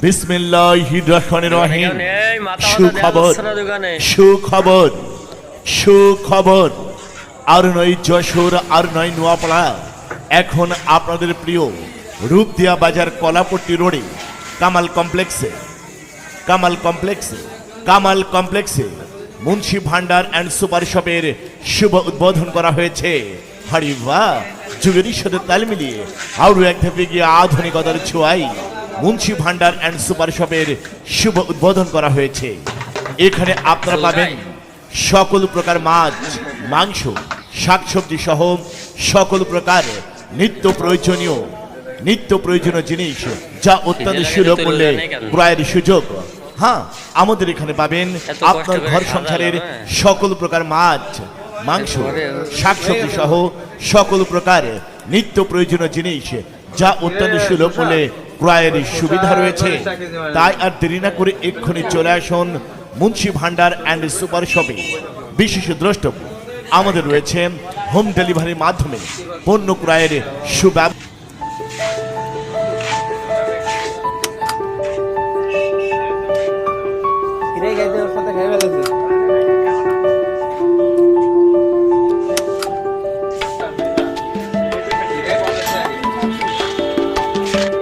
বিসমিল্লাহির রহমানির রহিম। সুখবর সুখবর সুখবর, আর নয় যশোর, আর নয় নোয়াপাড়া, এখন আপনাদের প্রিয় রূপদিয়া বাজার কলাপট্টি রোডে কামাল কমপ্লেক্সে কামাল কমপ্লেক্সে মুন্সি ভান্ডার অ্যান্ড সুপার শপের শুভ উদ্বোধন করা হয়েছে। হারি বাহ, যুগের সাথে তাল মিলিয়ে আরও এক ধাপে গিয়ে আধুনিকতার ছোঁয়ায় মুন্সি ভান্ডার অ্যান্ড সুপার শপের শুভ উদ্বোধন করা হয়েছে। এখানে আপনারা পাবেন সকল প্রকার মাছ, মাংস, শাকসবজি সহ সকল প্রকার নিত্য প্রয়োজনীয় জিনিস, যা অত্যন্ত সুলভ মূল্যে ক্রয়ের সুযোগ। হ্যাঁ, আমাদের এখানে পাবেন আপনার ঘর সংসারের সকল প্রকার মাছ, মাংস, শাকসবজি সহ সকল প্রকার নিত্য প্রয়োজনীয় জিনিস, যা অত্যন্ত সুলভ মূল্যে ক্রয়ের সুবিধা রয়েছে। তাই আর দেরি না করে এক্ষুনি চলে আসুন মুন্সি ভান্ডার অ্যান্ড সুপার শপে। বিশেষ দ্রষ্টব্য, আমাদের রয়েছে হোম ডেলিভারির মাধ্যমে পণ্য ক্রয়ের সুব্যবস্থা।